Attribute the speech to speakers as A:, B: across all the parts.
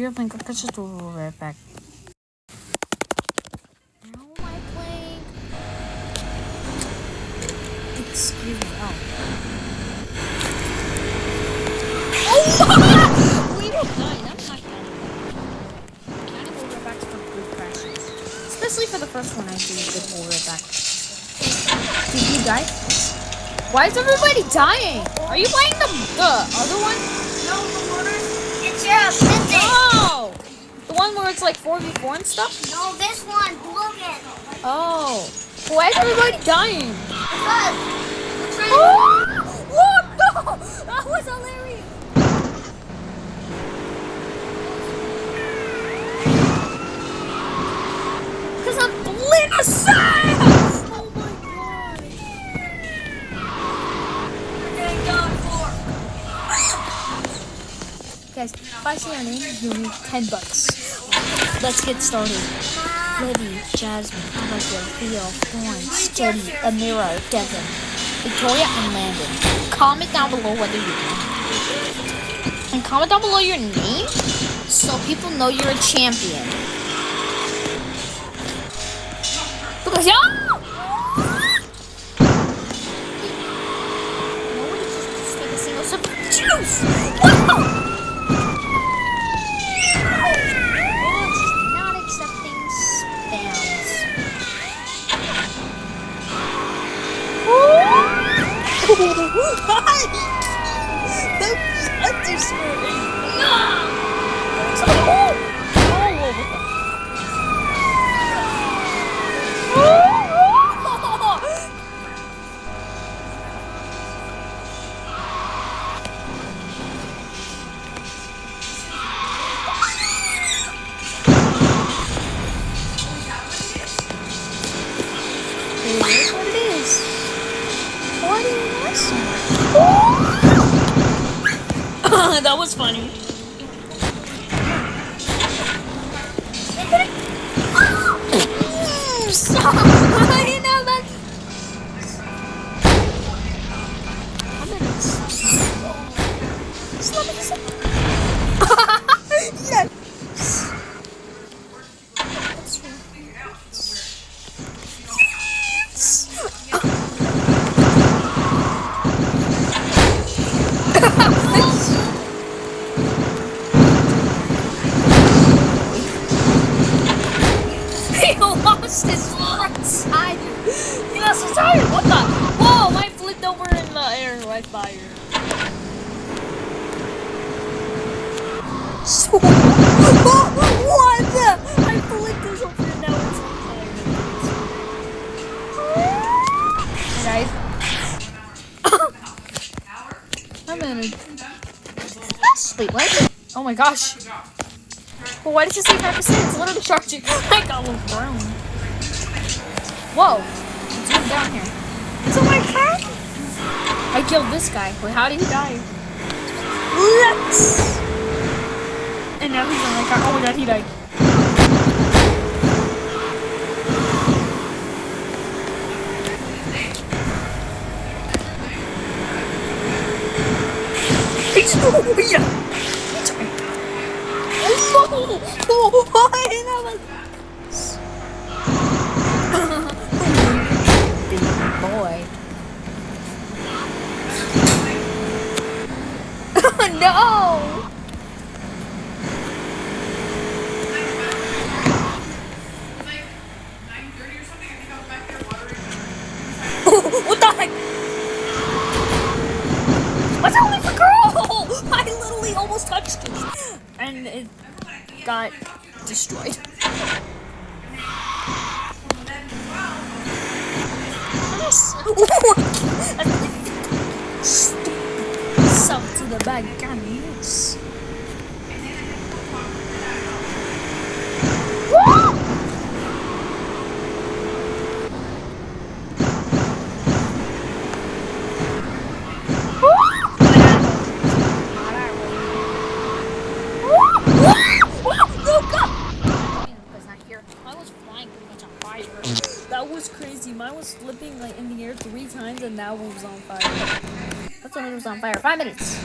A: You're playing Pikachu to right back. How am I playing? Excuse me. Oh. Oh! We don't die. That's not counting. Counting over backs for good crashes. Especially for the first one, I do good over back. Did you die? Why is everybody dying? Are you playing the other one?
B: No, the waters. It's just
A: No! The one where it's like 4v4 and stuff?
B: No, this one. Look at it.
A: Oh. Why is everybody dying?
B: Because we're trying
A: What? No! That was hilarious! Because I'm Blinissaire! Oh my god.
B: Thank God for.
A: Guys, if I say your name, you'll need $10. Let's get started. Libby, Jasmine, Abigail, Theo, Florence, Jody, Amira, Devin, Victoria, and Landon. Comment down below whether you know. And comment down below your name so people know you're a champion. Because nobody just take a single sip of juice. Wow! Not accepting spams. Underscore 8. No! What it is? What is that was funny. Stop! I know that. Yes. He lost his front side. He lost his tire. What the? Whoa! I flipped over in the air. Right fire. So, what the? I flipped this over and now it's on fire. Guys. I'm in it. Wait, what? Oh my gosh. Well, why did you say 5%? It's literally charging. I got one brown. Whoa. Zoom down here. It's a white cat? I killed this guy. Wait, how did he die? Let's. And now he's on my car. Oh my god, he died. Yeah. Boy. No! What the heck? What's wrong with the girl? I literally almost touched it. And it got destroyed. Sub to the bag, yes. That was crazy. Mine was flipping like in the air 3 times and that one was on fire. That's when it was on fire. 5 minutes.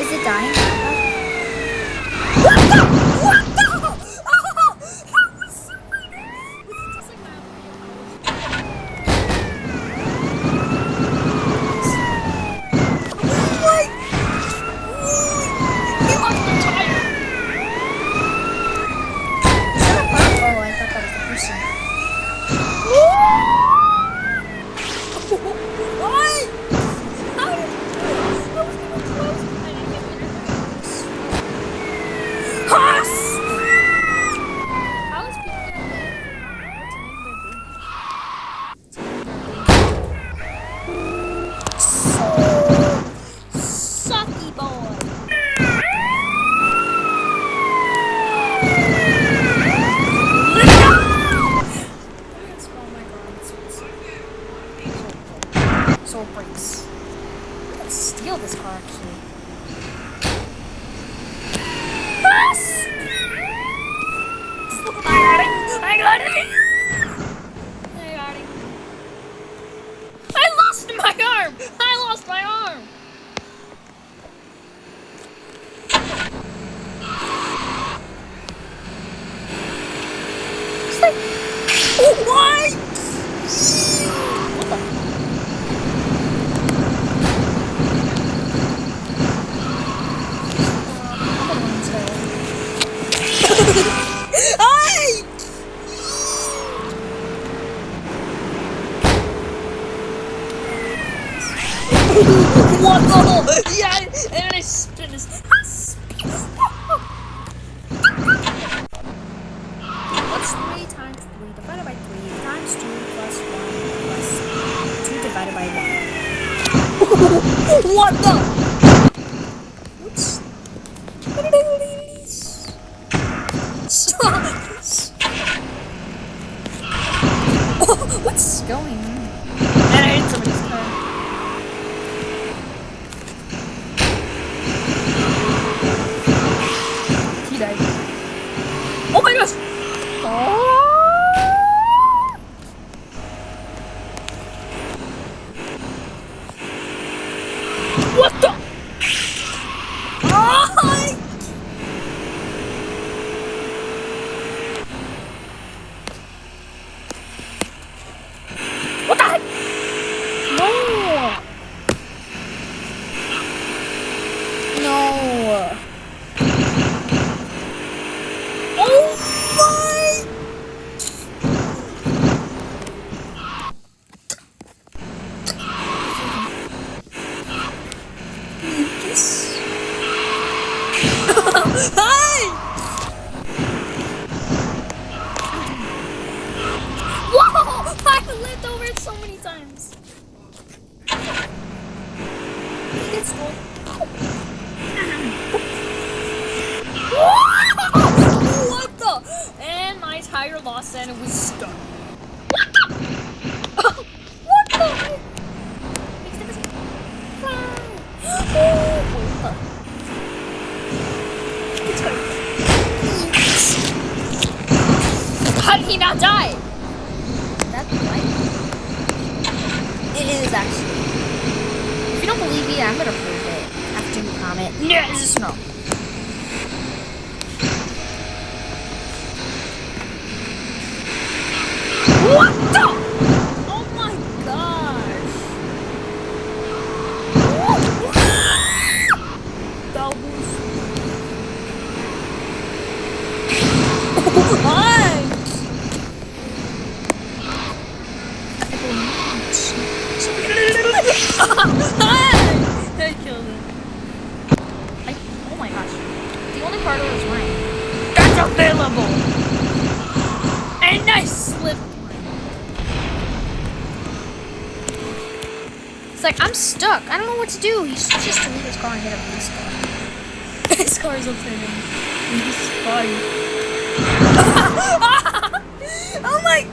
A: Is it dying? out of here! Get out of here. I lost my arm! I lost my arm! It's like, oh, why? What the? Ay! What the? Yeah, and I spin this. What's 3 times 3 divided by 3 times 2 plus 1 plus 2 divided by 1? What the? What's... What's going on? And I hit somebody's car. He died. Oh my gosh! Oh. What the? Oh! What the heck? No! No! Oh my! Lucas? Hi! Whoa! I lived over it so many times. It's cool. What the? And my tire lost and it was stuck. What the? What the heck? It's going. How did he not die? That's right. It is actually. If you don't believe me, I'm gonna prove it after you comment. Yes, no. What the? Oh my gosh. That was... Hi! I killed him. Oh my gosh. The only part was mine. That's available! A nice slip. It's like, I'm stuck. I don't know what to do. He's just to leave his car and get a police car. His car is upside down. And he's body. Oh my...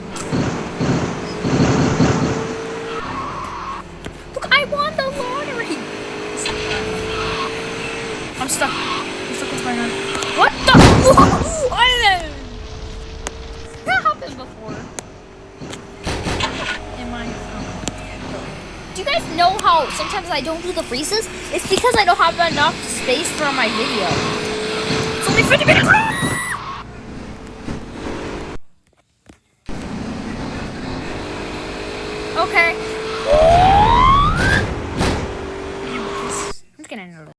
A: Look, I won the lottery. I'm stuck. I'm stuck. What's going on? What the? Why did that happened before? Am I... Do you guys know how sometimes I don't do the freezes? It's because I don't have enough space for my video. It's only 50 minutes. Okay.